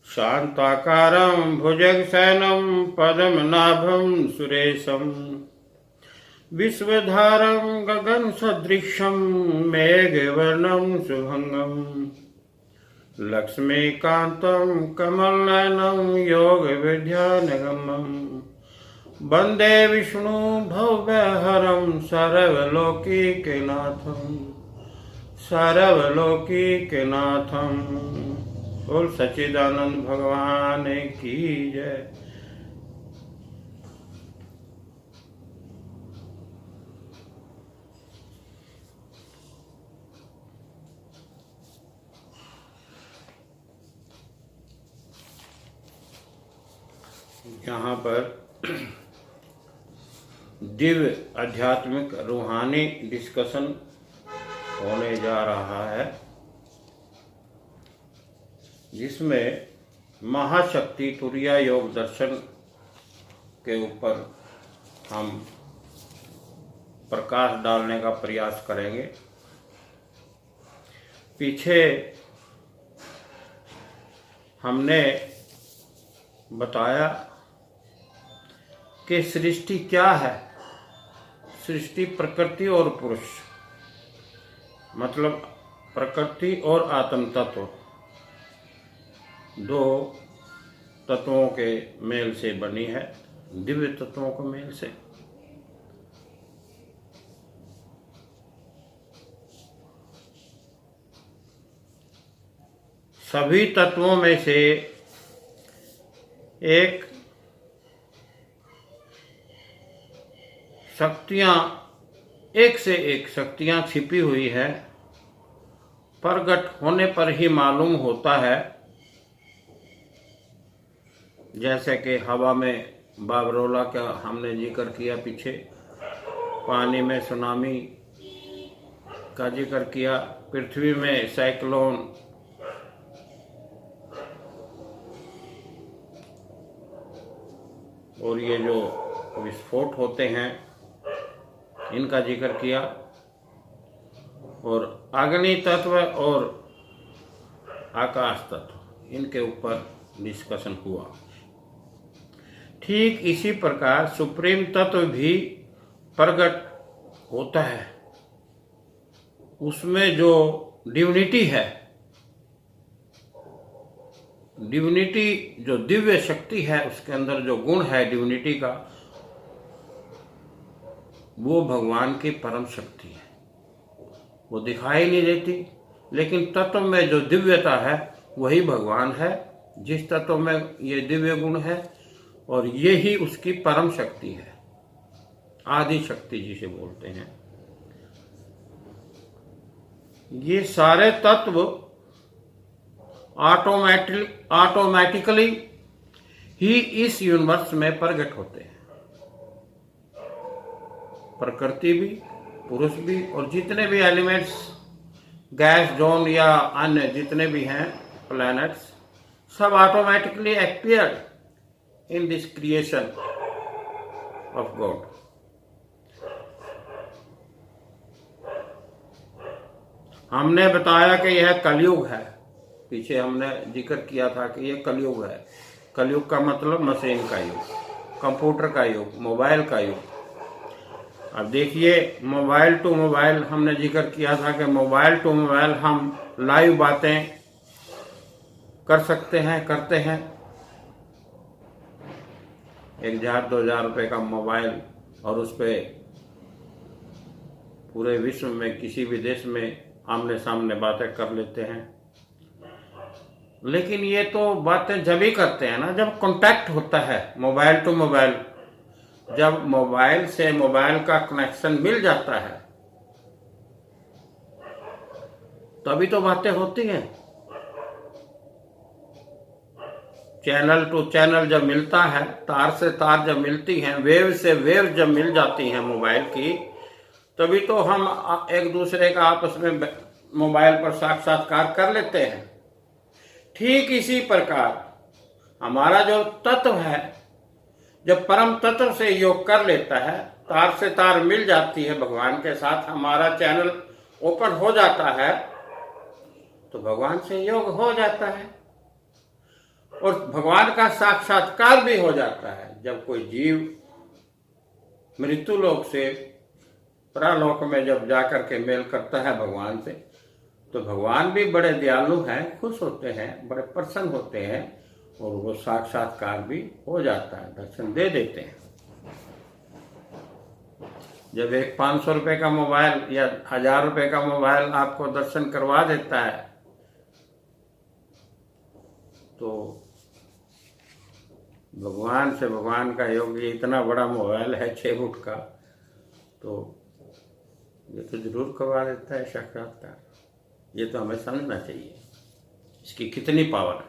शांताकारं भुजगशयनं पद्मनाभं सुरेशं विश्वधारं गगनसदृशं मेघवर्णं शुभंगं लक्ष्मीकान्तं कमलनयनं योगविद्यानिगमं वन्दे विष्णु भवभयहरं सर्वलोकैकनाथं बोल सच्चिदानंद भगवान की जय। यहाँ पर दिव्य आध्यात्मिक रूहानी डिस्कशन होने जा रहा है, जिसमें महाशक्ति तुरीय योग दर्शन के ऊपर हम प्रकाश डालने का प्रयास करेंगे। पीछे हमने बताया कि सृष्टि क्या है। सृष्टि प्रकृति और पुरुष, मतलब प्रकृति और आत्म तत्व, दो तत्वों के मेल से बनी है, दिव्य तत्वों के मेल से। सभी तत्वों में से एक शक्तियां, एक से एक शक्तियां छिपी हुई है, प्रकट होने पर ही मालूम होता है। जैसे कि हवा में बाबरोला का हमने जिक्र किया पीछे, पानी में सुनामी का जिक्र किया, पृथ्वी में साइक्लोन, और ये जो विस्फोट होते हैं इनका जिक्र किया, और अग्नि तत्व और आकाश तत्व, इनके ऊपर डिस्कशन हुआ। ठीक इसी प्रकार सुप्रीम तत्व भी प्रकट होता है। उसमें जो डिविनिटी है, डिविनिटी जो दिव्य शक्ति है, उसके अंदर जो गुण है डिविनिटी का, वो भगवान की परम शक्ति है। वो दिखाई नहीं देती, लेकिन तत्व में जो दिव्यता है वही भगवान है, जिस तत्व में ये दिव्य गुण है, और ये ही उसकी परम शक्ति है, आदि शक्ति जिसे बोलते हैं। ये सारे तत्व ऑटोमेटिकली ही इस यूनिवर्स में प्रकट होते हैं। प्रकृति भी, पुरुष भी, और जितने भी एलिमेंट्स, गैस जोन या अन्य जितने भी हैं प्लैनेट्स, सब automatically appeared in this creation of God. हमने बताया कि यह कलयुग है। पीछे हमने जिक्र किया था कि यह कलयुग है। कलयुग का मतलब मशीन का युग, कंप्यूटर का युग, मोबाइल का युग। अब देखिए, मोबाइल टू मोबाइल हमने जिक्र किया था कि मोबाइल टू मोबाइल हम लाइव बातें कर सकते हैं, करते हैं। 1000-2000 रुपए का मोबाइल, और उस पर पूरे विश्व में किसी भी देश में आमने सामने बातें कर लेते हैं। लेकिन ये तो बातें जब ही करते हैं ना, जब कांटेक्ट होता है मोबाइल टू मोबाइल, जब मोबाइल से मोबाइल का कनेक्शन मिल जाता है, तभी तो बातें होती हैं। चैनल टू चैनल जब मिलता है, तार से तार जब मिलती हैं, वेव से वेव जब मिल जाती हैं मोबाइल की, तभी तो हम एक दूसरे का आपस में मोबाइल पर साक्षात्कार कर लेते हैं। ठीक इसी प्रकार हमारा जो तत्व है, जब परम तत्व से योग कर लेता है, तार से तार मिल जाती है भगवान के साथ, हमारा चैनल ओपन हो जाता है, तो भगवान से योग हो जाता है और भगवान का साक्षात्कार भी हो जाता है। जब कोई जीव मृत्यु लोक से परालोक में जब जाकर के मेल करता है भगवान से, तो भगवान भी बड़े दयालु हैं, खुश होते हैं, बड़े प्रसन्न होते हैं और वो साक्षात्कार भी हो जाता है, दर्शन दे देते हैं। जब एक 500 रुपए का मोबाइल या 1000 रुपए का मोबाइल आपको दर्शन करवा देता है, तो भगवान से भगवान का योग, ये इतना बड़ा मोबाइल है 6 फुट का, तो ये तो जरूर करवा देता है साक्षात्कार। ये तो हमें समझना चाहिए इसकी कितनी पावर है।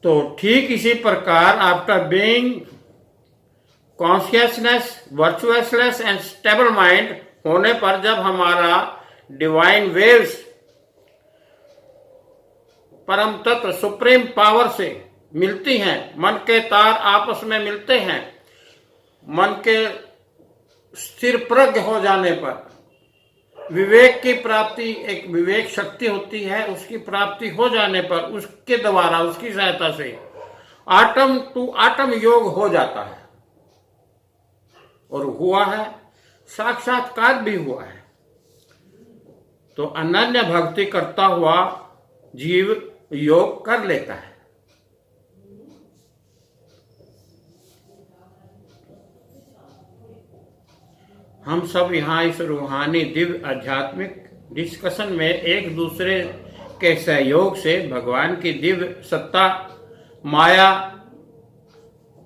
तो ठीक इसी प्रकार after being consciousness, virtuousness and stable mind होने पर, जब हमारा डिवाइन वेव्स परम तत्व सुप्रीम पावर से मिलती हैं, मन के तार आपस में मिलते हैं, मन के स्थिर प्रज्ञ हो जाने पर विवेक की प्राप्ति, एक विवेक शक्ति होती है, उसकी प्राप्ति हो जाने पर उसके द्वारा, उसकी सहायता से आटम टू आटम योग हो जाता है और हुआ है, साक्षात्कार भी हुआ है। तो अनन्य भक्ति करता हुआ जीव योग कर लेता है। हम सब यहाँ इस रूहानी दिव्य आध्यात्मिक डिस्कशन में एक दूसरे के सहयोग से भगवान की दिव्य सत्ता, माया,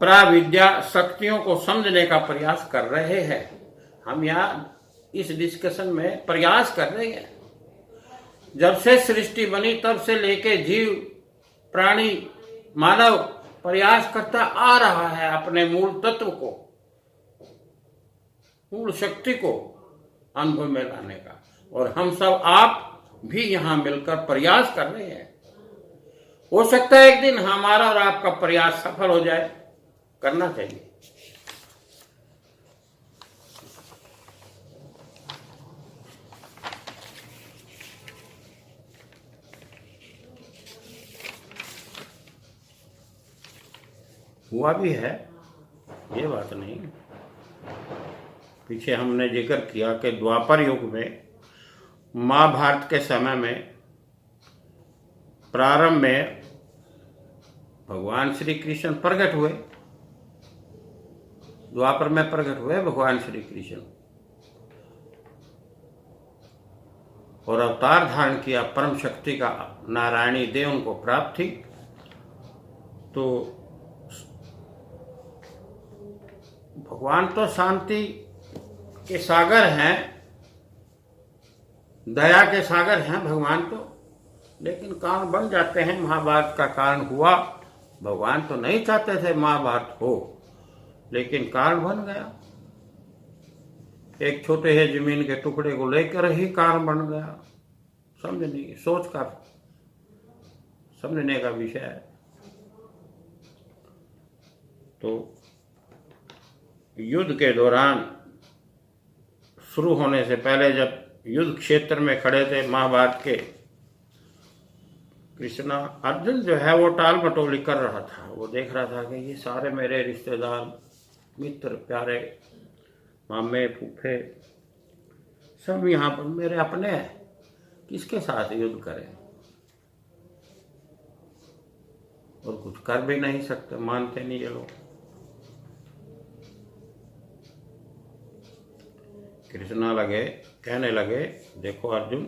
प्राविद्या शक्तियों को समझने का प्रयास कर रहे हैं। हम यहाँ इस डिस्कशन में प्रयास कर रहे हैं। जब से सृष्टि बनी तब से लेके जीव, प्राणी, मानव प्रयास करता आ रहा है अपने मूल तत्व को, मूल शक्ति को अनुभव में लाने का, और हम सब आप भी यहाँ मिलकर प्रयास कर रहे हैं। हो सकता है एक दिन हमारा और आपका प्रयास सफल हो जाए, करना चाहिए। हुआ भी है, ये बात नहीं। पीछे हमने जिक्र किया कि द्वापर युग में, महाभारत के समय में, प्रारंभ में भगवान श्री कृष्ण प्रकट हुए, द्वापर में प्रकट हुए भगवान श्री कृष्ण और अवतार धारण किया, परम शक्ति का नारायणी देव उनको प्राप्त थी। तो भगवान तो शांति के सागर हैं, दया के सागर हैं भगवान तो, लेकिन कारण बन जाते हैं। महाभारत का कारण हुआ, भगवान तो नहीं चाहते थे महाभारत हो, लेकिन कारण बन गया। एक छोटे से जमीन के टुकड़े को लेकर ही कारण बन गया। समझने, सोच कर समझने का विषय है। तो युद्ध के दौरान, शुरू होने से पहले, जब युद्ध क्षेत्र में खड़े थे महाभारत के, कृष्णा, अर्जुन जो है वो टाल मटोली कर रहा था। वो देख रहा था कि ये सारे मेरे रिश्तेदार, मित्र, प्यारे, मामे, फूफे सब यहाँ पर मेरे अपने हैं, किसके साथ युद्ध करें, और कुछ कर भी नहीं सकते, मानते नहीं ये लोग। कृष्णा कहने लगे, देखो अर्जुन,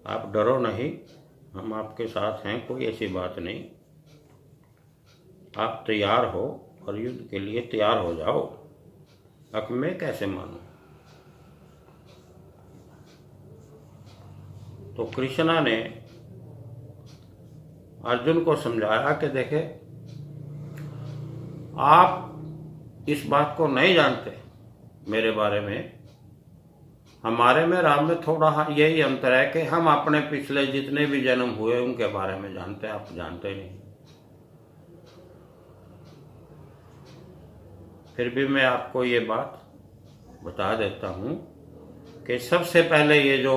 आप डरो नहीं, हम आपके साथ हैं, कोई ऐसी बात नहीं। आप तैयार हो और युद्ध के लिए तैयार हो जाओ। अब मैं कैसे मानूं? तो कृष्णा ने अर्जुन को समझाया कि देखे, आप इस बात को नहीं जानते मेरे बारे में, हमारे में राम में थोड़ा यही अंतर है कि हम अपने पिछले जितने भी जन्म हुए उनके बारे में जानते हैं, आप जानते नहीं। फिर भी मैं आपको ये बात बता देता हूँ कि सबसे पहले ये जो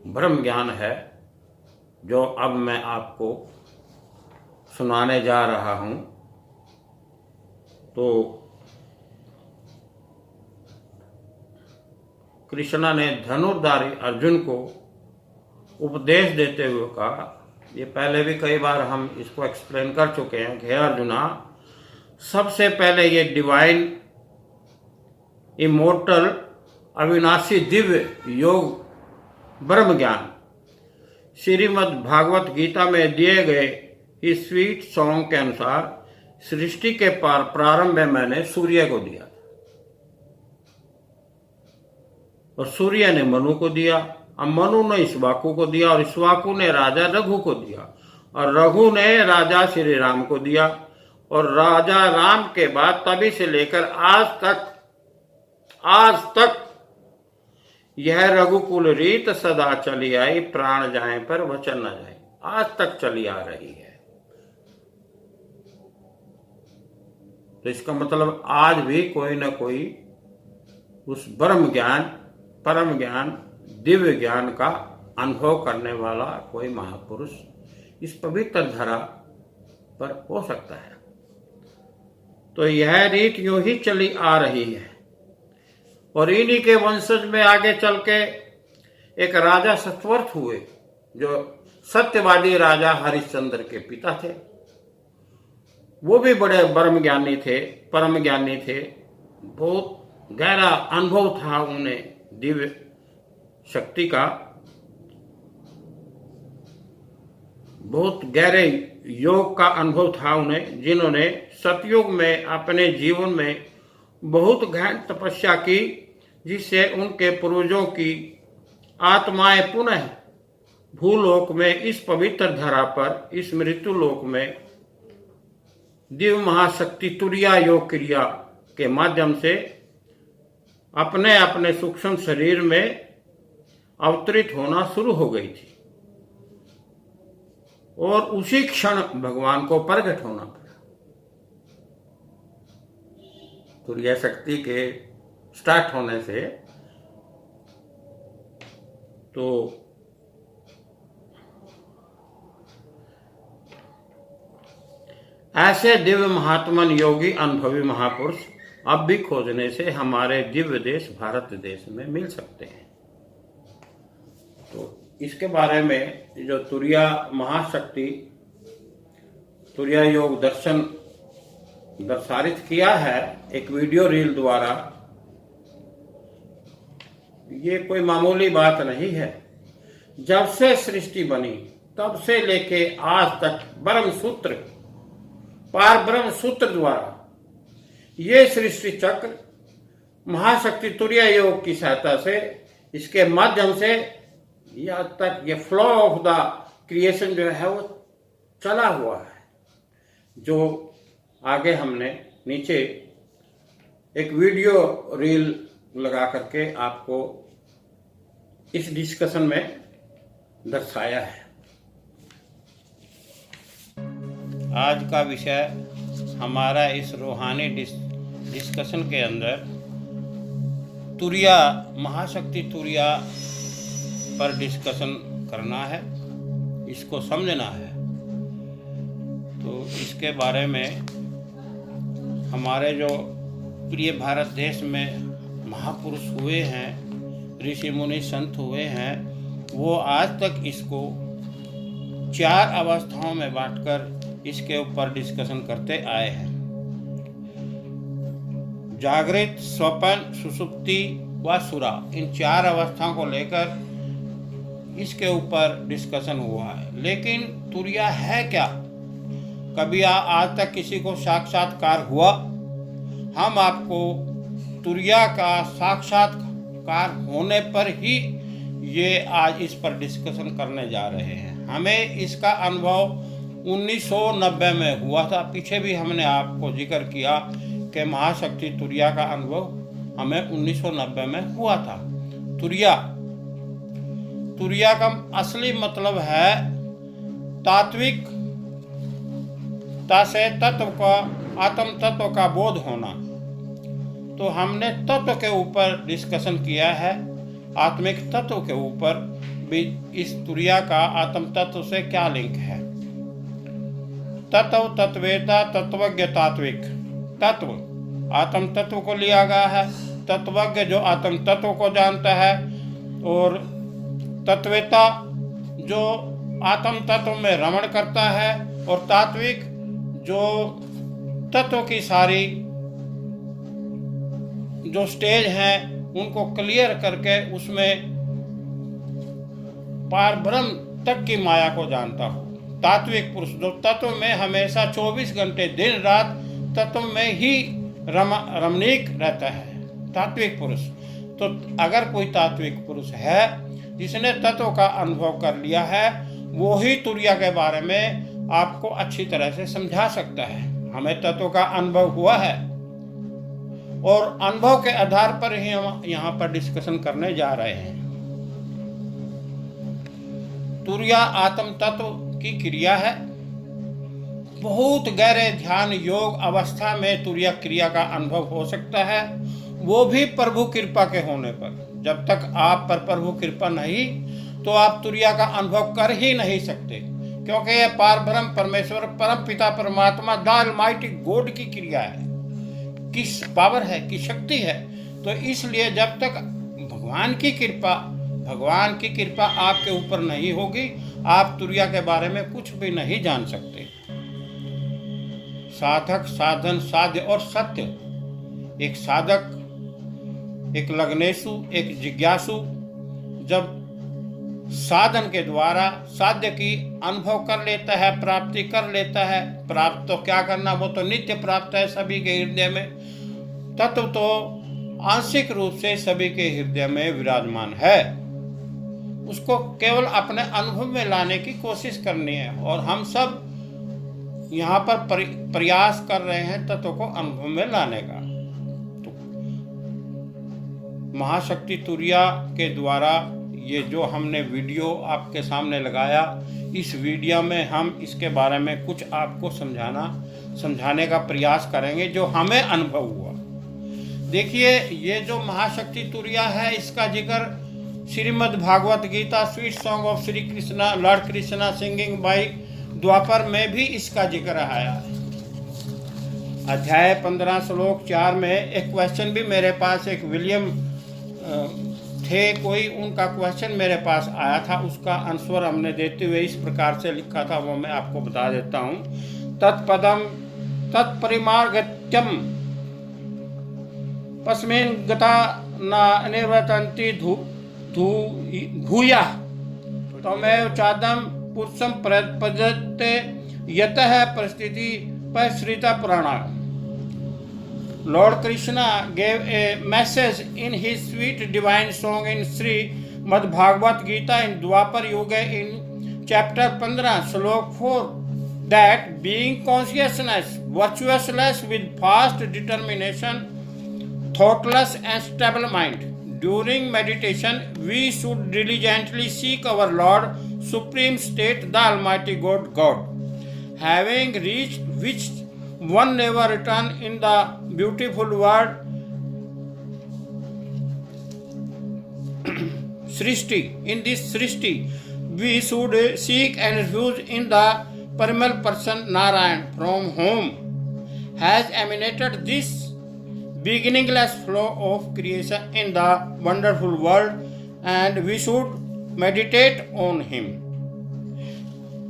ब्रह्म ज्ञान है जो अब मैं आपको सुनाने जा रहा हूँ, तो कृष्णा ने धनुर्धारी अर्जुन को उपदेश देते हुए कहा, ये पहले भी कई बार हम इसको एक्सप्लेन कर चुके हैं कि हे अर्जुना, सबसे पहले ये डिवाइन इमोर्टल अविनाशी दिव्य योग ब्रह्म ज्ञान श्रीमद् भागवत गीता में दिए गए इस स्वीट सॉन्ग के अनुसार सृष्टि के प्रारंभ में मैंने सूर्य को दिया और सूर्य ने मनु को दिया, अब मनु ने इक्ष्वाकु को दिया और इक्ष्वाकु ने राजा रघु को दिया और रघु ने राजा श्री राम को दिया और राजा राम के बाद तभी से लेकर आज तक यह रघुकुल रीत सदा चली आई, प्राण जाए पर वचन न जाए, आज तक चली आ रही है। तो इसका मतलब आज भी कोई ना कोई उस ब्रह्म ज्ञान, परम ज्ञान, दिव्य ज्ञान का अनुभव करने वाला कोई महापुरुष इस पवित्र धरा पर हो सकता है। तो यह रीत यूं ही चली आ रही है और इन्हीं के वंशज में आगे चल के एक राजा सत्यवर्त हुए जो सत्यवादी राजा हरिश्चंद्र के पिता थे। वो भी बड़े ब्रह्म ज्ञानी थे, परम ज्ञानी थे, बहुत गहरा अनुभव था उन्हें दिव्य शक्ति का, बहुत गहरे योग का अनुभव था उन्हें, जिन्होंने सतयुग में अपने जीवन में बहुत गहन तपस्या की, जिससे उनके पूर्वजों की आत्माएं पुनः भूलोक में इस पवित्र धरा पर, इस मृत्यु लोक में दिव्य महाशक्ति तुरिया योग क्रिया के माध्यम से अपने अपने सूक्ष्म शरीर में अवतरित होना शुरू हो गई थी और उसी क्षण भगवान को प्रकट होना पड़ा। तुरिया शक्ति के स्टार्ट होने से तो ऐसे दिव्य महात्मन योगी अनुभवी महापुरुष अब भी खोजने से हमारे दिव्य देश भारत देश में मिल सकते हैं। तो इसके बारे में जो तुरिया महाशक्ति, तुरिया योग दर्शन दर्शारित किया है एक वीडियो रील द्वारा, ये कोई मामूली बात नहीं है। जब से सृष्टि बनी तब से लेके आज तक ब्रह्म सूत्र, पार ब्रह्म सूत्र द्वारा ये सृष्टि चक्र महाशक्ति तुरिया योग की सहायता से, इसके माध्यम से यहाँ तक ये फ्लो ऑफ द क्रिएशन जो है वो चला हुआ है। जो आगे हमने नीचे एक वीडियो रील लगा करके आपको इस डिस्कशन में दर्शाया है। आज का विषय हमारा इस रूहानी डिस्कशन के अंदर तुरिया, महाशक्ति तुरिया पर डिस्कशन करना है, इसको समझना है। तो इसके बारे में हमारे जो प्रिय भारत देश में महापुरुष हुए हैं, ऋषि मुनि संत हुए हैं, वो आज तक इसको 4 अवस्थाओं में बांटकर इसके ऊपर डिस्कशन करते आए हैं। जागृत, स्वप्न, सुषुप्ति व सुरा, इन 4 अवस्थाओं को लेकर इसके ऊपर डिस्कशन हुआ है। लेकिन तुरिया है क्या? कभी आज तक किसी को साक्षात्कार हुआ? हम आपको तुरिया का साक्षात्कार होने पर ही ये आज इस पर डिस्कशन करने जा रहे हैं। हमें इसका अनुभव 1990 में हुआ था। पीछे भी हमने आपको जिक्र किया कि महाशक्ति तुरिया का अनुभव हमें 1990 में हुआ था। तुरिया। तुरिया का असली मतलब है तात्विक से तत्व का, आत्म तत्व का बोध होना। तो हमने तत्व के ऊपर डिस्कशन किया है, आत्मिक तत्व के ऊपर भी। इस तुरिया का आत्म तत्व से क्या लिंक है? तत्व, तत्वेता, तत्वज्ञ, तात्विक। तत्व आत्म तत्व को लिया गया है, तत्वज्ञ जो आत्म तत्व को जानता है, और तत्वेता जो आत्म तत्व में रमण करता है, और तात्विक जो तत्व की सारी जो स्टेज हैं उनको क्लियर करके उसमें पार ब्रह्म तक की माया को जानता हो। तात्विक पुरुष जो तत्व में हमेशा 24 घंटे दिन रात तत्व में ही रमणीक रहता है, तात्विक पुरुष। तो अगर कोई तात्विक पुरुष है जिसने तत्व का अनुभव कर लिया है, वो ही तुरिया के बारे में आपको अच्छी तरह से समझा सकता है। हमें तत्व का अनुभव हुआ है और अनुभव के आधार पर ही हम यहाँ पर डिस्कशन करने जा रहे हैं। तुरिया आत्म तत्व की क्रिया है। बहुत गहरे ध्यान योग अवस्था में तुरिया क्रिया का अनुभव हो सकता है, वो भी प्रभु कृपा के होने पर। जब तक आप पर प्रभु कृपा नहीं तो आप तुरिया का अनुभव कर ही नहीं सकते, क्योंकि यह पार ब्रह्म परमेश्वर परम पिता परमात्मा द ऑलमाइटी गॉड की क्रिया है, किस पावर है, की शक्ति है। तो इसलिए जब तक भगवान की कृपा आपके ऊपर नहीं होगी, आप तुरिया के बारे में कुछ भी नहीं जान सकते। साधक, साधन, साध्य और सत्य। एक साधक, एक लग्नेशु, एक जिज्ञासु जब साधन के द्वारा साध्य की अनुभव कर लेता है, प्राप्ति कर लेता है। प्राप्त तो क्या करना, वो तो नित्य प्राप्त है सभी के हृदय में। तत्व तो आंशिक रूप से सभी के हृदय में विराजमान है, उसको केवल अपने अनुभव में लाने की कोशिश करनी है। और हम सब यहाँ पर प्रयास कर रहे हैं तत्व को अनुभव में लाने का। तो महाशक्ति तुरिया के द्वारा ये जो हमने वीडियो आपके सामने लगाया, इस वीडियो में हम इसके बारे में कुछ आपको समझाने का प्रयास करेंगे जो हमें अनुभव हुआ। देखिए, ये जो महाशक्ति तुरिया है, इसका जिक्र Shrimad Bhagavad Gita sweet song of Shri Krishna, lord Krishna singing by Dwapar में भी इसका जिक्र आया है। अध्याय 15 श्लोक 4 में एक क्वेश्चन भी मेरे पास, एक विलियम थे कोई, उनका क्वेश्चन मेरे पास आया था, उसका आंसर हमने देते हुए इस प्रकार से लिखा था, वो मैं आपको बता देता हूँ। तत्पदम तत्परिमार्गत्यम पस्मिन् गता न निर्वर्तन्ति भूया तमेव चादम पुरुषम प्रपद्यते यतः परिस्थिति परिश्रिता पुराणा। Lord Krishna gave a message in his sweet divine song in Sri Mad Bhagavad Gita in Dwapar Yuga in chapter 15 slok 4 that being consciousness, virtuousness with fast determination, thoughtless and stable mind, during meditation we should diligently seek our Lord, Supreme State, the Almighty God. Having reached which one never return in the beautiful word Srishti. In this Srishti, we should seek and refuge in the primal person Narayan, from whom has emanated this beginningless flow of creation in the wonderful world, and we should meditate on him.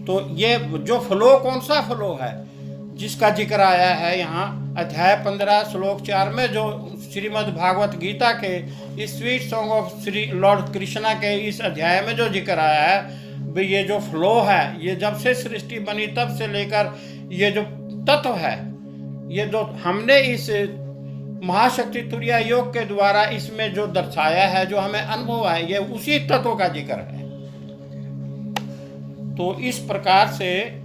तो ये जो flow, कौन सा flow है जिसका जिक्र आया है यहाँ अध्याय 15 श्लोक 4 में, जो श्रीमद् भागवत गीता के इस sweet song of Shri Lord Krishna के इस अध्याय में जो जिक्र आया है, भाई ये जो फ्लो है, ये जब से सृष्टि बनी तब से लेकर ये जो तत्व है, ये जो हमने इस महाशक्ति तुरिया योग के द्वारा इसमें जो दर्शाया है, जो हमें अनुभव है, ये उसी तत्व का जिक्र है। तो इस प्रकार से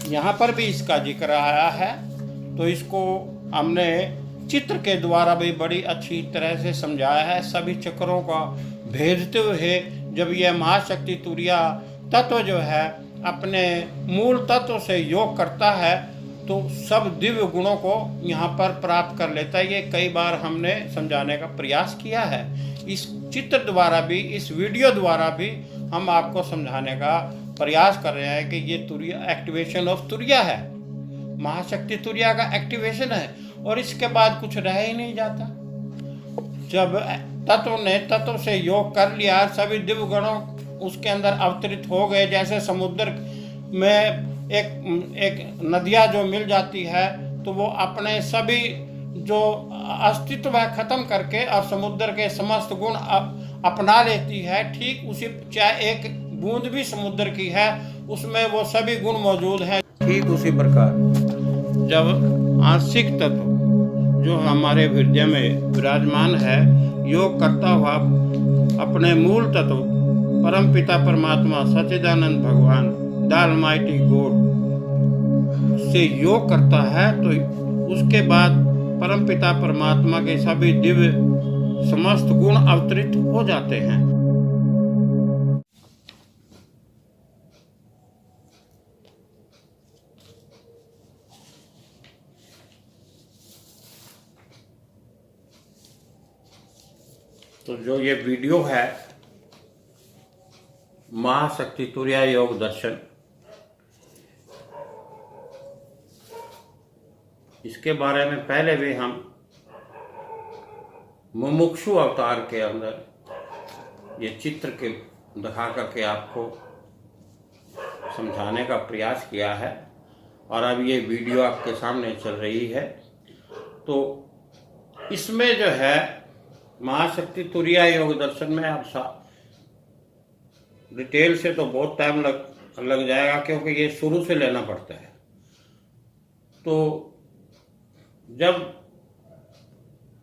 यहाँ पर भी इसका जिक्र आया है। तो इसको हमने चित्र के द्वारा भी बड़ी अच्छी तरह से समझाया है। सभी चक्रों का भेदते हुए जब यह महाशक्ति तुरीय तत्व जो है अपने मूल तत्व से योग करता है तो सब दिव्य गुणों को यहाँ पर प्राप्त कर लेता है। ये कई बार हमने समझाने का प्रयास किया है। इस चित्र द्वारा भी, इस वीडियो द्वारा भी हम आपको समझाने का प्रयास कर रहे हैं कि ये तुरीय एक्टिवेशन ऑफ तुरीय है, महाशक्ति तुरीय का एक्टिवेशन है और इसके बाद कुछ रह ही नहीं जाता। जब तत्व ने तत्व से योग कर लिया, सभी दिव्य गुणों उसके अंदर अवतरित हो गए। जैसे समुद्र में एक नदियाँ जो मिल जाती है तो वो अपने सभी जो अस्तित्व है खत्म करके और समुद्र के समस्त गुण अपना लेती है। ठीक उसी, चाहे एक बूंद भी समुद्र की है उसमें वो सभी गुण मौजूद हैं। ठीक उसी प्रकार जब आंशिक तत्व जो हमारे हृदय में विराजमान है योग करता हुआ अपने मूल तत्व परम पिता परमात्मा सच्चिदानंद भगवान द ऑलमाइटी गॉड से योग करता है तो उसके बाद परम पिता परमात्मा के सभी दिव्य समस्त गुण अवतरित हो जाते हैं। तो जो ये वीडियो है महाशक्ति तुरीय योग दर्शन, इसके बारे में पहले भी हम मुमुक्षु अवतार के अंदर ये चित्र के दिखा करके आपको समझाने का प्रयास किया है और अब ये वीडियो आपके सामने चल रही है। तो इसमें जो है महाशक्ति तुरीय योग दर्शन में आप डिटेल से तो बहुत टाइम लग जाएगा क्योंकि ये शुरू से लेना पड़ता है। तो जब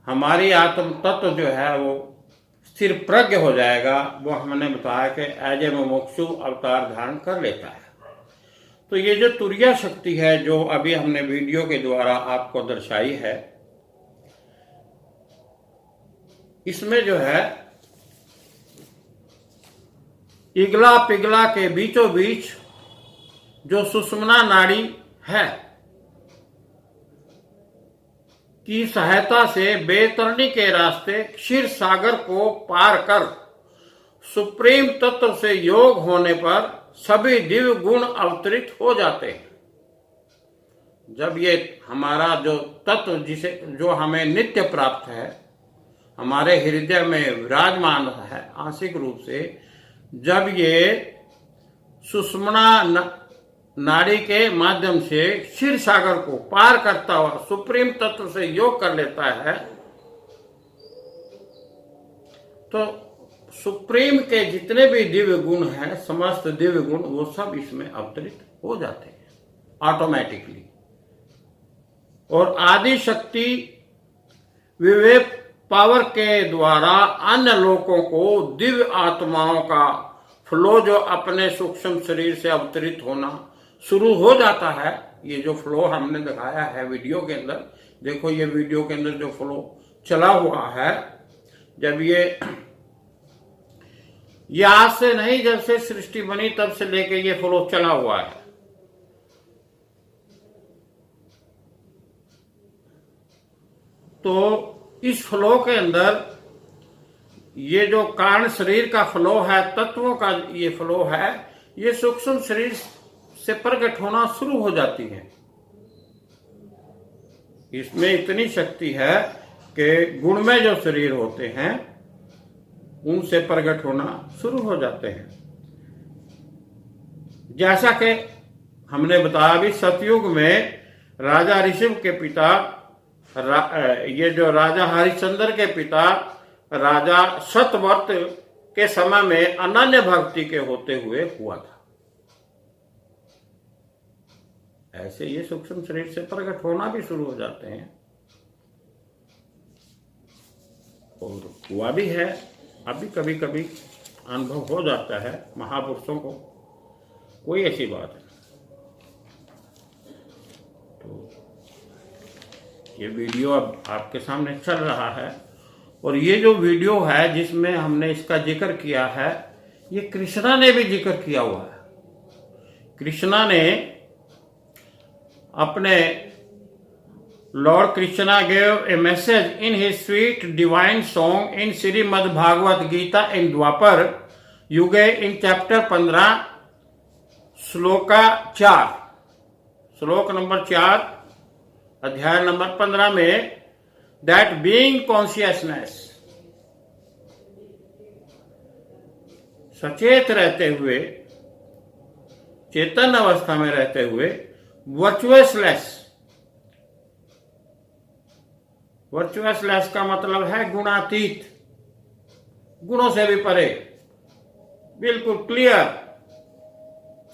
हमारी आत्म तत्व जो है वो स्थिर प्रज्ञ हो जाएगा, वो हमने बताया कि एज ए मुमुक्षु अवतार धारण कर लेता है। तो ये जो तुरीय शक्ति है जो अभी हमने वीडियो के द्वारा आपको दर्शाई है, इसमें जो है इगला पिघला के बीचों बीच जो सुषुम्ना नाड़ी है की सहायता से बेतरणी के रास्ते क्षीर सागर को पार कर सुप्रीम तत्व से योग होने पर सभी दिव्य गुण अवतरित हो जाते हैं। जब ये हमारा जो तत्व जिसे जो हमें नित्य प्राप्त है हमारे हृदय में विराजमान है आंशिक रूप से, जब ये सुषुम्ना नाड़ी के माध्यम से क्षीर सागर को पार करता हुआ सुप्रीम तत्व से योग कर लेता है तो सुप्रीम के जितने भी दिव्य गुण हैं, समस्त दिव्य गुण वो सब इसमें अवतरित हो जाते हैं ऑटोमेटिकली। और आदि शक्ति विवेक पावर के द्वारा अन्य लोगों को दिव्य आत्माओं का फ्लो जो अपने सूक्ष्म शरीर से अवतरित होना शुरू हो जाता है। ये जो फ्लो हमने दिखाया है वीडियो के अंदर, देखो ये वीडियो के अंदर जो फ्लो चला हुआ है, जब ये आज से नहीं, जब से सृष्टि बनी तब से लेके ये फ्लो चला हुआ है। तो इस फ्लो के अंदर ये जो कारण शरीर का फ्लो है, तत्वों का ये फ्लो है, ये सूक्ष्म शरीर से प्रकट होना शुरू हो जाती है। इसमें इतनी शक्ति है कि गुण में जो शरीर होते हैं उनसे प्रकट होना शुरू हो जाते हैं। जैसा कि हमने बताया भी सतयुग में राजा ऋषभ के पिता ये जो राजा हरिश्चंद्र के पिता राजा सतवर्त के समय में अनन्य भक्ति के होते हुए हुआ था। ऐसे ये सूक्ष्म शरीर से प्रकट होना भी शुरू हो जाते हैं और हुआ भी है। अभी कभी कभी अनुभव हो जाता है महापुरुषों को, कोई ऐसी बात है। तो ये वीडियो अब आपके सामने चल रहा है, और ये जो वीडियो है जिसमें हमने इसका जिक्र किया है, ये कृष्णा ने भी जिक्र किया हुआ है। कृष्णा ने अपने lord Krishna gave a message in his sweet divine song in Shrimad Bhagavad Gita in Dwapar युगे इन चैप्टर 15 श्लोका 4, श्लोक नंबर 4 अध्याय नंबर 15 में, दैट बीइंग कॉन्शियसनेस, सचेत रहते हुए, चेतन अवस्था में रहते हुए, वर्चुअसलेस, वर्चुअसलेस का मतलब है गुणातीत, गुणों से भी परे, बिल्कुल क्लियर,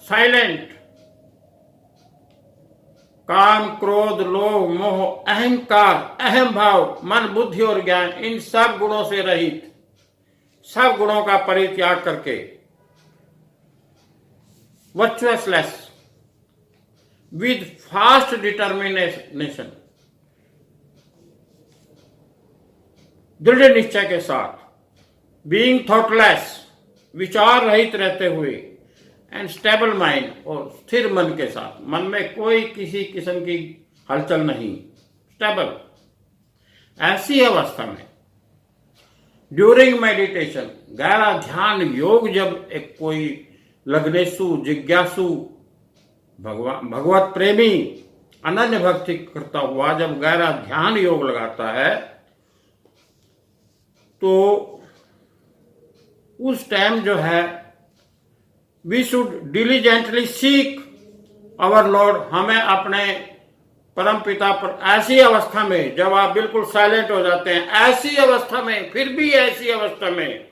साइलेंट, काम, क्रोध, लोभ, मोह, अहंकार, अहम भाव, मन, बुद्धि और ज्ञान, इन सब गुणों से रहित, सब गुणों का परित्याग करके, वर्चुअसलेस, विद फास्ट डिटर्मिनेशन, दृढ़ निश्चय के साथ, बीइंग थॉटलेस, विचार रहित रहते हुए, एंड स्टेबल माइंड, और स्थिर मन के साथ, मन में कोई किसी किस्म की हलचल नहीं, स्टेबल, ऐसी अवस्था में ड्यूरिंग मेडिटेशन, गहरा ध्यान योग, जब एक कोई लग्नेशु, जिज्ञासु, भगवत प्रेमी, अनन्य भक्ति करता हुआ जब गहरा ध्यान योग लगाता है, तो उस टाइम जो है, we should diligently seek our lord, हमें अपने परम पिता पर, ऐसी अवस्था में जब आप बिल्कुल साइलेंट हो जाते हैं, ऐसी अवस्था में, फिर भी ऐसी अवस्था में,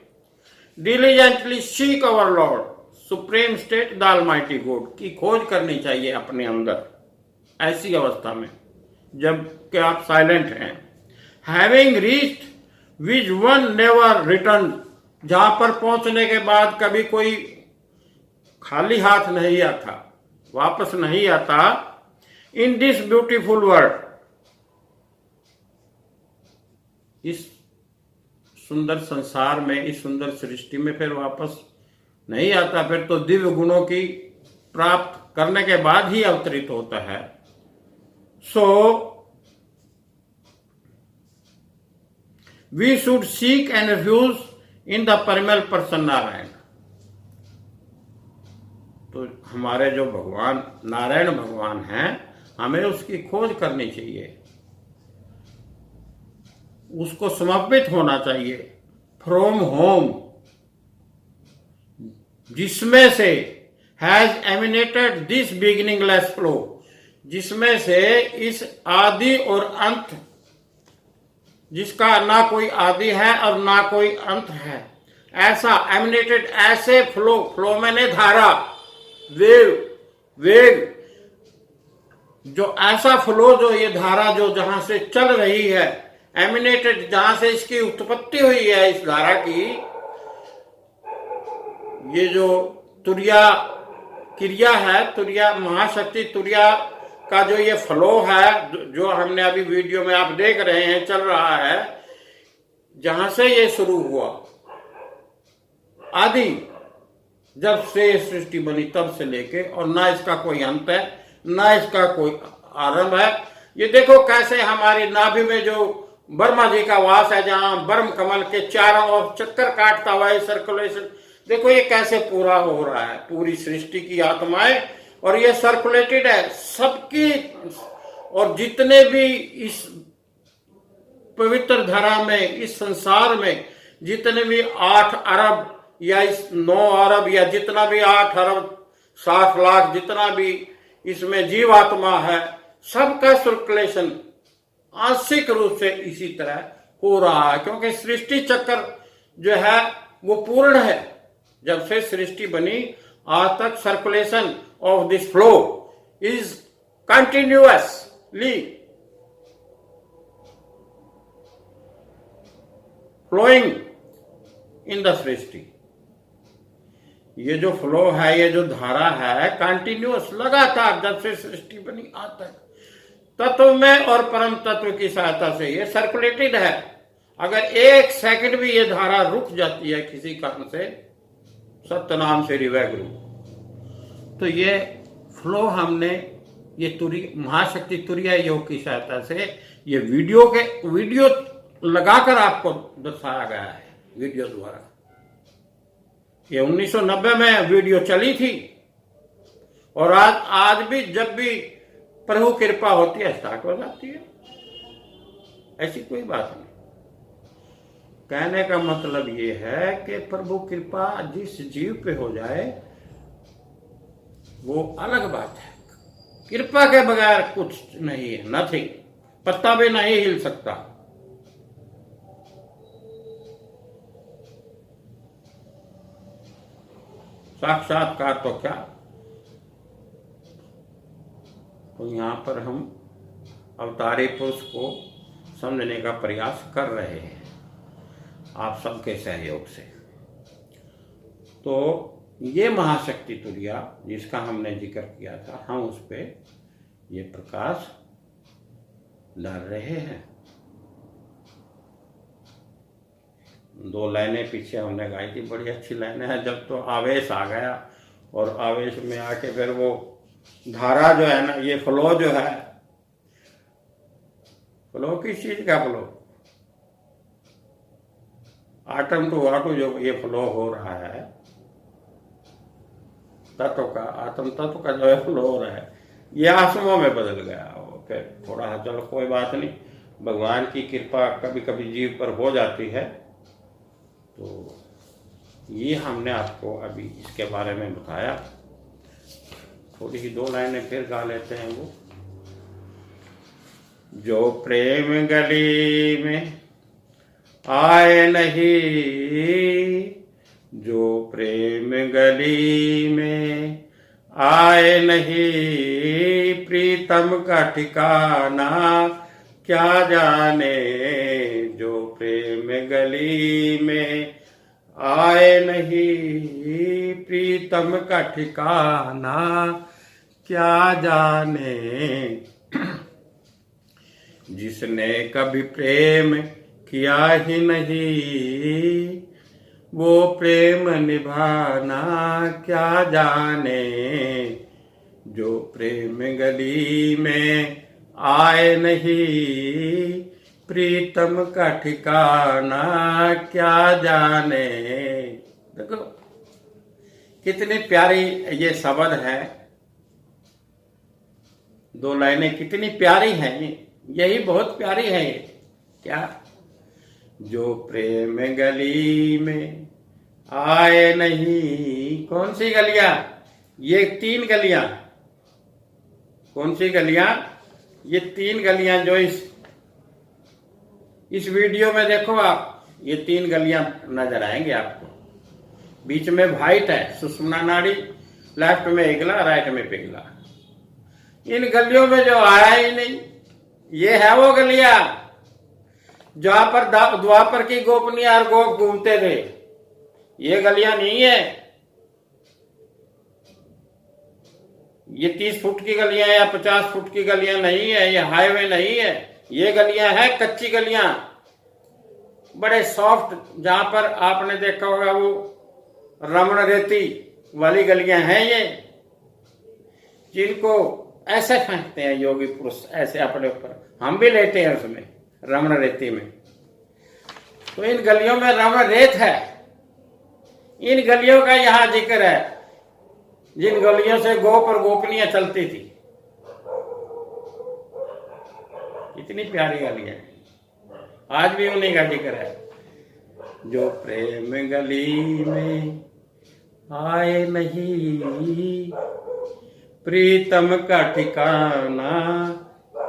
diligently seek our Lord supreme state the almighty God की खोज करनी चाहिए अपने अंदर, ऐसी अवस्था में जब कि आप साइलेंट हैं। Having reached which one never return, जहां पर पहुंचने के बाद कभी कोई खाली हाथ नहीं आता, वापस नहीं आता, इन दिस ब्यूटीफुल वर्ल्ड, इस सुंदर संसार में, इस सुंदर सृष्टि में फिर वापस नहीं आता, फिर तो दिव्य गुणों की प्राप्त करने के बाद ही अवतरित होता है। So we should seek and refuge in the परिमल पर्सन नारायण, तो हमारे जो भगवान नारायण भगवान हैं, हमें उसकी खोज करनी चाहिए, उसको समर्पित होना चाहिए, फ्रॉम होम, जिसमें से has emanated this beginningless flow, जिसमें से इस आदि और अंत, जिसका ना कोई आदि है और ना कोई अंत है, ऐसा एमिनेटेड, ऐसे फ्लो, फ्लो मैंने धारा, वेव, वेग, जो ऐसा फ्लो, जो ये धारा जो जहां से चल रही है, एमिनेटेड, जहां से इसकी उत्पत्ति हुई है, इस धारा की, ये जो तुरिया क्रिया है, तुरिया महाशक्ति, तुरिया का जो ये फ्लो है, जो हमने अभी वीडियो में आप देख रहे हैं चल रहा है, जहां से ये शुरू हुआ, आदि, जब से सृष्टि बनी तब से लेके, और ना इसका कोई अंत है, ना इसका कोई आरंभ है। ये देखो कैसे हमारी नाभि में जो ब्रह्मा जी का वास है, जहां ब्रह्म कमल के चारों ओर चक्कर काटता हुआ है सर्कुलेशन, देखो ये कैसे पूरा हो रहा है, पूरी सृष्टि की आत्माएं, और ये सर्कुलेटेड है सबकी, और जितने भी इस पवित्र धरा में, इस संसार में जितने भी 8 अरब या इस 9 अरब या जितना भी 8 अरब 60 लाख जितना भी इसमें जीवात्मा है, सबका सर्कुलेशन आंशिक रूप से इसी तरह हो रहा है, क्योंकि सृष्टि चक्र जो है वो पूर्ण है। जब से सृष्टि बनी आज तक circulation of this flow is continuously flowing in the सृष्टि। ये जो फ्लो है, ये जो धारा है, कंटिन्यूअस, लगातार, जब से सृष्टि बनी आज तक तत्व में और परम तत्व की सहायता से ये सर्कुलेटेड है। अगर एक सेकंड भी ये धारा रुक जाती है किसी कारण से, सत्य नाम से रिवैगुरु, तो ये फ्लो हमने ये महाशक्ति तुरीय योग की सहायता से ये वीडियो लगाकर आपको दर्शाया गया है वीडियो द्वारा। ये 1990 में वीडियो चली थी और आज भी जब भी प्रभु कृपा होती है स्टार्ट हो जाती है, ऐसी कोई बात नहीं। कहने का मतलब ये है कि प्रभु कृपा जिस जीव पे हो जाए वो अलग बात है। कृपा के बगैर कुछ नहीं है, नथिंग, पत्ता भी नहीं हिल सकता। साक्षात्कार तो क्या, तो यहां पर हम अवतारी पुरुष को समझने का प्रयास कर रहे हैं आप सबके सहयोग से। तो ये महाशक्ति तुरिया जिसका हमने जिक्र किया था, हम उस पे ये प्रकाश डाल रहे हैं। 2 लाइनें पीछे हमने गाई थी, बड़ी अच्छी लाइनें हैं। जब तो आवेश आ गया और आवेश में आके फिर वो धारा जो है ना, ये फ्लो जो है, फ्लो किस चीज का फ्लो, आटम टू वाटू जो ये फ्लो हो रहा है तत्व का, आत्म तत्व का जो है फ्लो हो रहा है, ये आसमों में बदल गया। फिर थोड़ा चलो कोई बात नहीं, भगवान की कृपा कभी कभी जीव पर हो जाती है। तो ये हमने आपको अभी इसके बारे में बताया। थोड़ी ही 2 लाइनें फिर गा लेते हैं। वो जो प्रेम गली में आए नहीं, जो प्रेम गली में आए नहीं, प्रीतम का ठिकाना क्या जाने। जो प्रेम गली में आए नहीं, प्रीतम का ठिकाना क्या जाने। जिसने कभी प्रेम किया ही नहीं, वो प्रेम निभाना क्या जाने। जो प्रेम गली में आए नहीं, प्रीतम का ठिकाना क्या जाने। देखो कितनी प्यारी ये शब्द है, 2 लाइनें कितनी प्यारी हैं। यही बहुत प्यारी है। ये क्या, जो प्रेम गली में आए नहीं, कौन सी गलियां, ये 3 गलियां, कौन सी गलियां, ये 3 गलियां जो इस वीडियो में देखो आप, ये 3 गलियां नजर आएंगे आपको। बीच में व्हाइट है सुषुम्ना नाड़ी, लेफ्ट में इगला, राइट में पिघला। इन गलियों में जो आया ही नहीं, ये है वो गलियां जहां पर द्वापर की गोपनीय और गोप घूमते थे। ये गलियां नहीं है, ये 30 फुट की गलियां या 50 फुट की गलियां नहीं है, ये हाईवे नहीं है। ये गलियां हैं कच्ची गलियां, बड़े सॉफ्ट, जहां पर आपने देखा होगा वो रमण रेती वाली गलियां हैं ये, जिनको ऐसे फेंकते हैं योगी पुरुष, ऐसे अपने ऊपर। हम भी लेते हैं उसमें, रमण रेती में। तो इन गलियों में रमण रेत है। इन गलियों का यहां जिक्र है, जिन गलियों से गोप और गोपनियां चलती थी। इतनी प्यारी गलियां, आज भी उन्हीं का जिक्र है। जो प्रेम गली में आए नहीं, प्रीतम का ठिकाना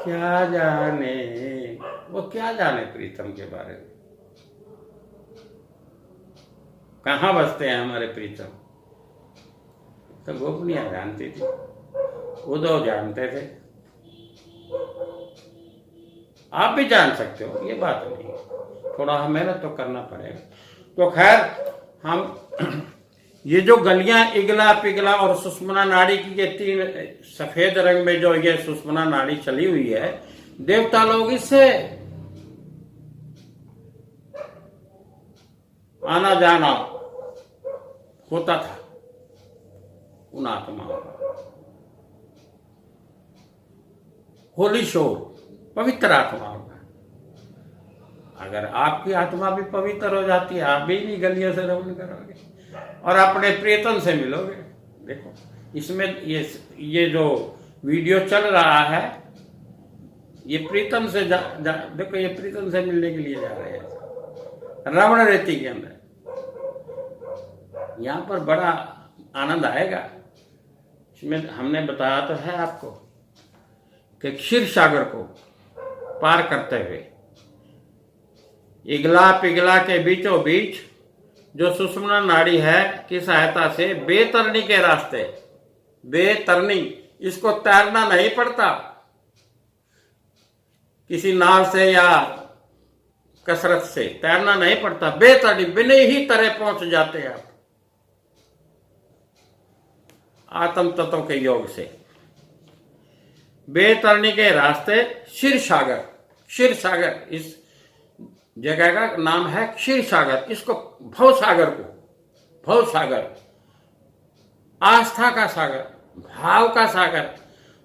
क्या जाने। वो क्या जाने प्रीतम के बारे में, कहाँ बसते हैं हमारे प्रीतम। तो गोपनियां जानती थी, उद्धव जानते थे, आप भी जान सकते हो, ये बात नहीं। थोड़ा मेहनत तो करना पड़ेगा। तो खैर, हम ये जो गलियां इगला पिघला और सुषुम्ना नाड़ी की ये तीन सफेद रंग में जो ये सुषुम्ना नाड़ी चली हुई है, देवता लोग इससे आना जाना होता था उन आत्माओं का। होली शोर पवित्र आत्माओं का। अगर आपकी आत्मा भी पवित्र हो जाती है, आप भी इन्हीं गलियों से रमण करोगे और अपने प्रियतम से मिलोगे। देखो इसमें ये जो वीडियो चल रहा है, ये प्रीतम से देखो, ये प्रीतम से मिलने के लिए जा रहे हैं रावण रेती के अंदर। यहाँ पर बड़ा आनंद आएगा। इसमें हमने बताया तो है आपको कि क्षीर सागर को पार करते हुए इगला पिघला के बीचों बीच जो सुषुम्ना नाड़ी है की सहायता से बेतरनी के रास्ते, बेतरनी, इसको तैरना नहीं पड़ता किसी नाव से या कसरत से, तैरना नहीं पड़ता, बेतरनी बिना ही तरह पहुंच जाते हैं आप आत्म तत्व के योग से। बेतरनी के रास्ते क्षीर सागर, क्षीर सागर इस जगह का नाम है क्षीर सागर। इसको भव सागर को, भव सागर आस्था का सागर, भाव का सागर,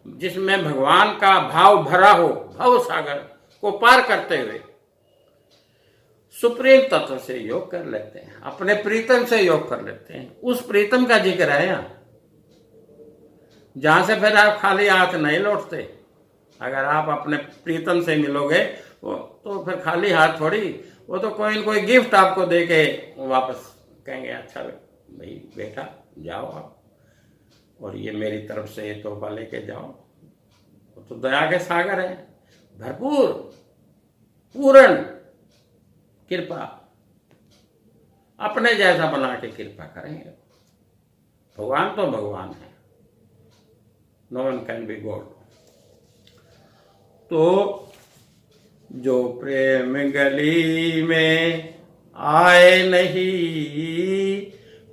जिसमें भगवान का भाव भरा हो, भव सागर को पार करते हुए सुप्रीम तत्व से योग कर लेते हैं, अपने प्रीतम से योग कर लेते हैं। उस प्रीतम का जिक्र है यहाँ, जहां से फिर आप खाली हाथ नहीं लौटते। अगर आप अपने प्रीतम से मिलोगे तो फिर खाली हाथ थोड़ी, वो तो कोई न कोई गिफ्ट आपको दे के वापस कहेंगे अच्छा भाई बेटा जाओ आप, और ये मेरी तरफ से ये तोहफा लेके जाओ। वो तो दया के सागर है, भरपूर पूर्ण कृपा, अपने जैसा बना के कृपा करेंगे। भगवान तो भगवान है, no one can be god. तो जो प्रेम गली में आए नहीं,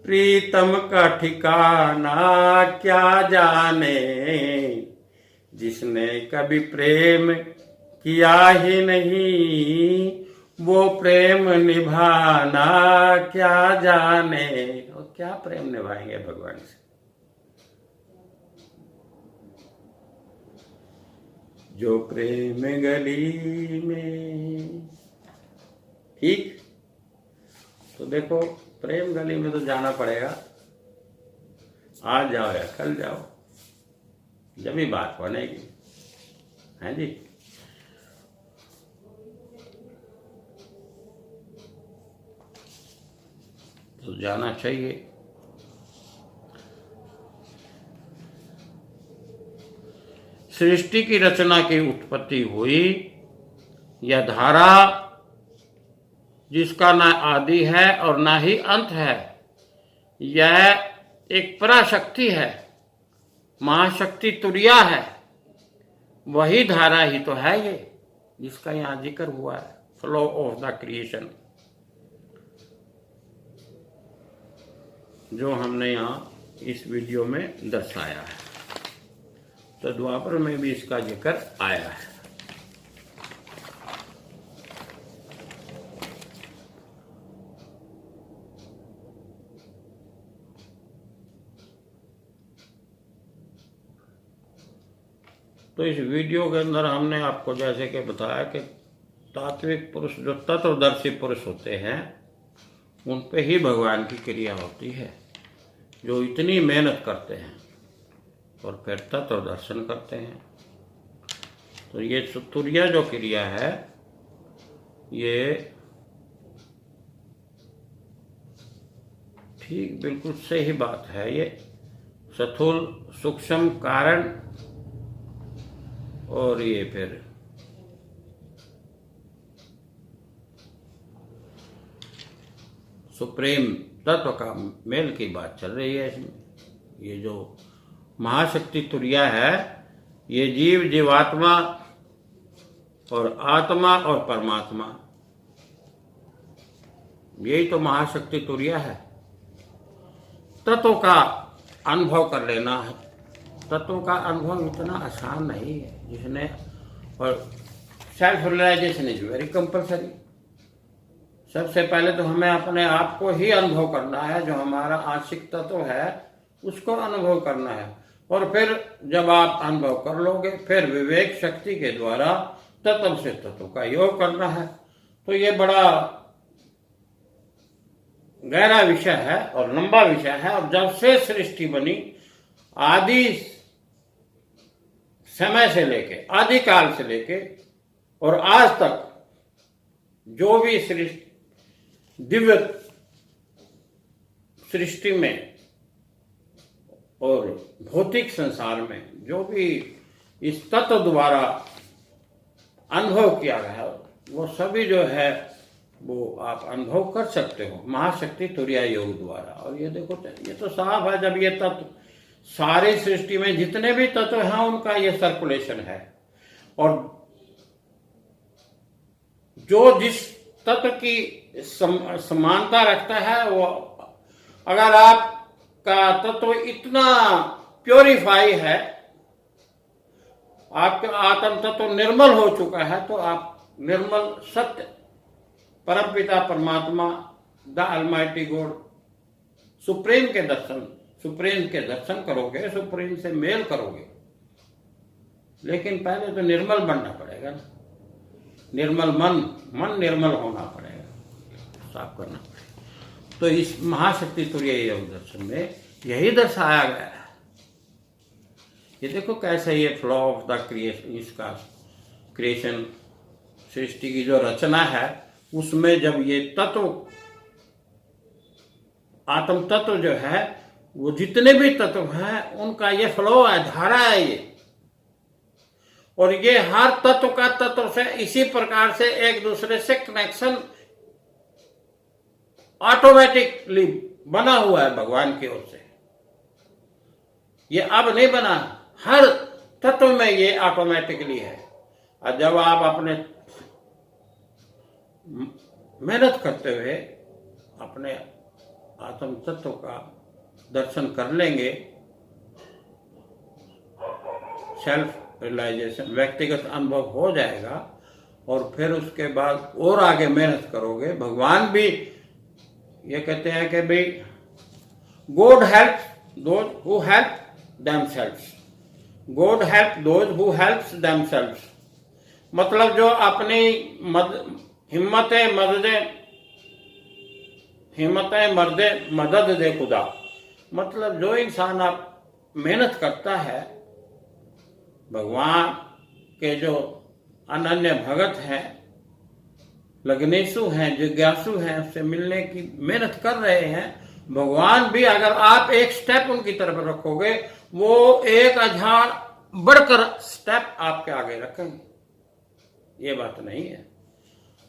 प्रीतम का ठिकाना क्या जाने। जिसने कभी प्रेम किया ही नहीं, वो प्रेम निभाना क्या जाने। और क्या प्रेम निभाएंगे भगवान से। जो प्रेम गली में, ठीक। तो देखो प्रेम गली में तो जाना पड़ेगा, आज जाओ या कल जाओ, जब भी बात बनेगी, है जी। तो जाना चाहिए। सृष्टि की रचना की उत्पत्ति हुई, यह धारा जिसका ना आदि है और ना ही अंत है, यह एक पराशक्ति है, महाशक्ति तुरिया है। वही धारा ही तो है ये जिसका यहाँ जिक्र हुआ है, फ्लो ऑफ द क्रिएशन, जो हमने यहाँ इस वीडियो में दर्शाया है। तो द्वापर में भी इसका जिक्र आया है। तो इस वीडियो के अंदर हमने आपको जैसे कि बताया कि तात्विक पुरुष, जो तत्वदर्शी पुरुष होते हैं, उन पे ही भगवान की क्रिया होती है, जो इतनी मेहनत करते हैं और फिर तत्व दर्शन करते हैं। तो ये तुरिया जो क्रिया है, ये ठीक बिल्कुल सही बात है। ये स्थूल सूक्ष्म कारण और ये फिर सुप्रीम तत्व का मेल की बात चल रही है इसमें। ये जो महाशक्ति तुरिया है, ये जीव, जीवात्मा और आत्मा और परमात्मा, यही तो महाशक्ति तुरिया है। तत्व का अनुभव कर लेना है। तत्व का अनुभव इतना आसान नहीं है, जिसने और self realisation is very compulsory. सबसे पहले तो हमें अपने आप को ही अनुभव करना है, जो हमारा आंशिक तत्व है उसको अनुभव करना है। और फिर जब आप अनुभव कर लोगे, फिर विवेक शक्ति के द्वारा तत्व से तत्व का योग करना है। तो ये बड़ा गहरा विषय है और लंबा विषय है। और जब से सृष्टि बनी, आदि समय से लेके, आदिकाल से लेके और आज तक जो भी सृष्टि, दिव्य सृष्टि में और भौतिक संसार में जो भी इस तत्व द्वारा अनुभव किया गया है, वो सभी जो है वो आप अनुभव कर सकते हो महाशक्ति तुरीय योग द्वारा। और ये देखो, ये तो साफ है, जब ये तत्व सारी सृष्टि में जितने भी तत्व हैं उनका ये सर्कुलेशन है। और जो जिस तत्व की समानता रखता है, वो अगर आपका तत्व इतना प्योरीफाई है, आपका आत्म तत्व निर्मल हो चुका है, तो आप निर्मल सत्य परमपिता परमात्मा द अलमाइटी गॉड सुप्रीम के दर्शन करोगे, सुप्रीम से मेल करोगे। लेकिन पहले तो निर्मल बनना पड़ेगा ना, निर्मल मन निर्मल होना पड़ेगा, साफ करना पड़ेगा। तो इस महाशक्ति तुरीय योग दर्शन में यही दर्शाया गया है। ये देखो कैसे ये फ्लो ऑफ द क्रिएशन, इसका क्रिएशन, सृष्टि की जो रचना है उसमें जब ये तत्व, आत्म तत्व जो है, वो जितने भी तत्व हैं उनका ये फ्लो है, धारा है ये। और ये हर तत्व का तत्व से इसी प्रकार से एक दूसरे से कनेक्शन ऑटोमेटिकली बना हुआ है भगवान की ओर से। ये अब नहीं बना, हर तत्व में ये ऑटोमेटिकली है। और जब आप अपने मेहनत करते हुए अपने आत्म तत्व का दर्शन कर लेंगे, सेल्फ रियलाइजेशन, व्यक्तिगत अनुभव हो जाएगा। और फिर उसके बाद और आगे मेहनत करोगे। भगवान भी ये कहते हैं कि भाई God help those who help themselves, God help those who helps themselves. मतलब जो अपनी हिम्मत मदद दे खुदा। मतलब जो इंसान आप मेहनत करता है, भगवान के जो अनन्य भगत हैं, लगनेशु हैं, जिज्ञासु हैं, उससे मिलने की मेहनत कर रहे हैं, भगवान भी अगर आप एक स्टेप उनकी तरफ रखोगे, वो 1000 बढ़कर स्टेप आपके आगे रखेंगे। ये बात नहीं है।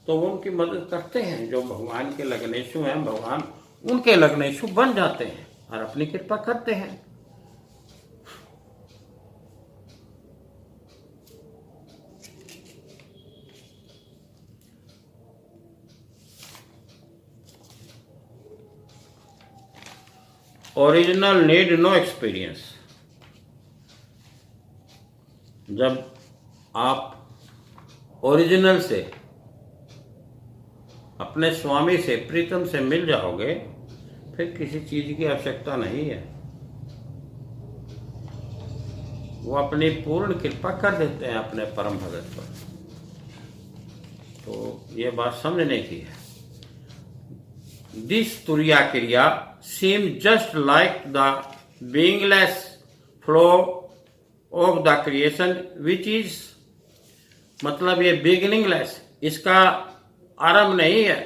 तो वो उनकी मदद करते हैं, जो भगवान के लगनेशु हैं, भगवान उनके लगनेशु बन जाते हैं और अपनी कृपा करते हैं। Original need no experience. जब आप ओरिजिनल से, अपने स्वामी से, प्रीतम से मिल जाओगे, फिर किसी चीज की आवश्यकता नहीं है। वो अपनी पूर्ण कृपा कर देते हैं अपने परम भगत पर। तो ये बात समझने की है। दिस तुरीया क्रिया seem just like the begingless flow of the creation which is, मतलब ये beginningless, इसका आरंभ नहीं है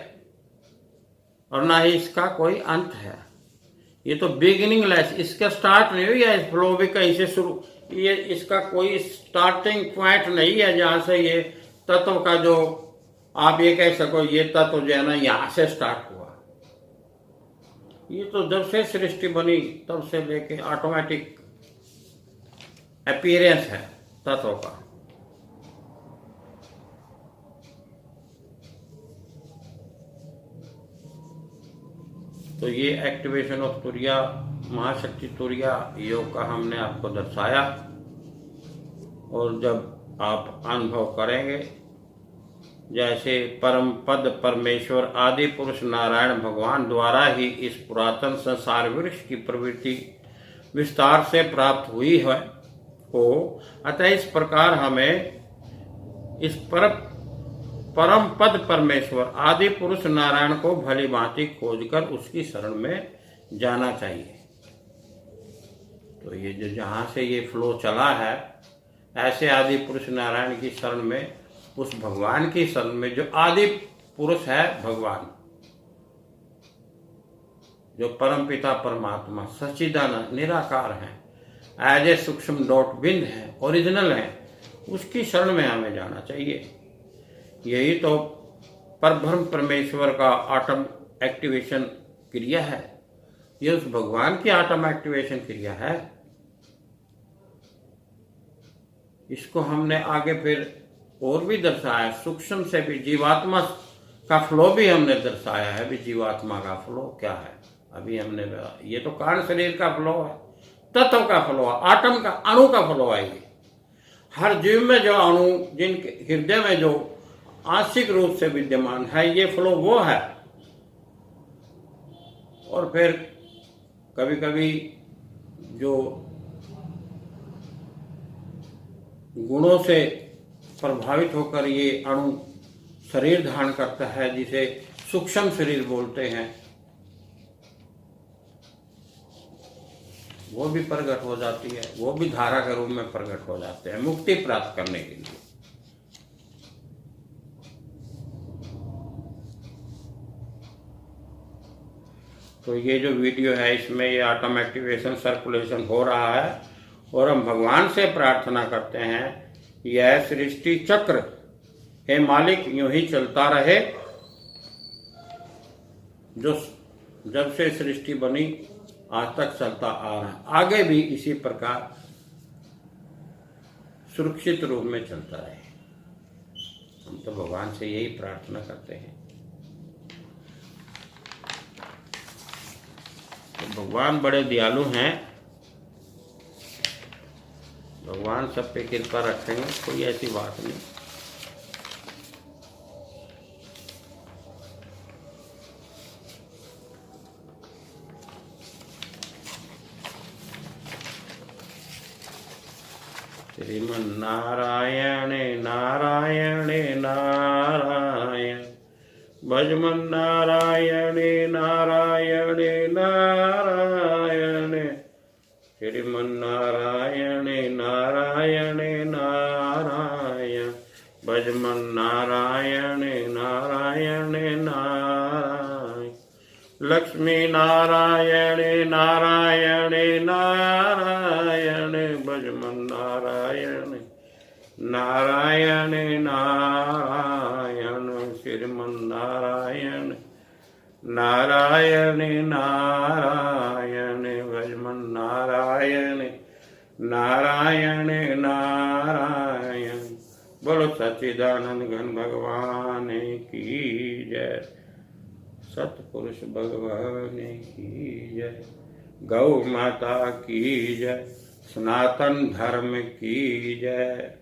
और ना ही इसका कोई अंत है। ये तो beginningless, इसका स्टार्ट नहीं हुई है। इस फ्लो भी कहीं से शुरू, ये इसका कोई स्टार्टिंग पॉइंट नहीं है जहां से ये तत्व का, जो आप ये कह सको ये तत्व जो है ना यहां से स्टार्ट हुआ। ये तो जब से सृष्टि बनी तब से लेके ऑटोमेटिक अपीयरेंस है तत्व का। तो ये एक्टिवेशन ऑफ तुरीया महाशक्ति तुरीय योग का हमने आपको दर्शाया, और जब आप अनुभव करेंगे जैसे परम पद परमेश्वर आदि पुरुष नारायण भगवान द्वारा ही इस पुरातन संसार वृक्ष की प्रवृत्ति विस्तार से प्राप्त हुई है हो, अतः इस प्रकार हमें इस परम पद परमेश्वर आदि पुरुष नारायण को भली भांति खोजकर उसकी शरण में जाना चाहिए। तो ये जो जहाँ से ये फ्लो चला है, ऐसे आदि पुरुष नारायण की शरण में, उस भगवान की शरण में, जो आदि पुरुष है भगवान, जो परम पिता परमात्मा सच्चिदानंद निराकार है, एज ए सूक्ष्म डॉट बिंद है, ओरिजिनल है, उसकी शरण में हमें जाना चाहिए। यही तो परब्रह्म परमेश्वर का आटम एक्टिवेशन क्रिया है, ये उस भगवान की आटम एक्टिवेशन क्रिया है। इसको हमने आगे फिर और भी दर्शाया, सूक्ष्म से भी जीवात्मा का फ्लो भी हमने दर्शाया है। भी जीवात्मा का फ्लो क्या है, अभी हमने, ये तो कारण शरीर का फ्लो है, तत्व का फ्लो है, आटम का, अणु का फ्लो है। ये हर जीव में जो अणु, जिनके हृदय में जो आंशिक रूप से विद्यमान है, ये फ्लो वो है। और फिर कभी कभी जो गुणों से प्रभावित होकर ये अणु शरीर धारण करता है, जिसे सूक्ष्म शरीर बोलते हैं, वो भी प्रकट हो जाती है, वो भी धारा के रूप में प्रकट हो जाते हैं मुक्ति प्राप्त करने के लिए। तो ये जो वीडियो है, इसमें ये आटम एक्टिवेशन सर्कुलेशन हो रहा है, और हम भगवान से प्रार्थना करते हैं, यह सृष्टि चक्र हे मालिक यूं ही चलता रहे, जो जब से सृष्टि बनी आज तक चलता आ रहा है, आगे भी इसी प्रकार सुरक्षित रूप में चलता रहे। हम तो भगवान से यही प्रार्थना करते हैं। तो भगवान बड़े दयालु हैं, भगवान सब पे कृपा रखेंगे, कोई ऐसी बात नहीं। श्रीमन्नारायण नारायण नारायण, भजमन नारायण नारायण नारायण, श्रीमन्नारायण नारायण नारायण, भजमन नारायण नारायण नारायण, लक्ष्मी नारायण नारायण नारायण, भजमन नारायण नारायण नारायण, श्रीमन्नारायण नारायण नारायण, भजमन नारायण नारायण नारायण। बोलो सच्चिदानंद घन भगवान की जय, सतपुरुष भगवान की जय, गौ माता की जय, सनातन धर्म की जय।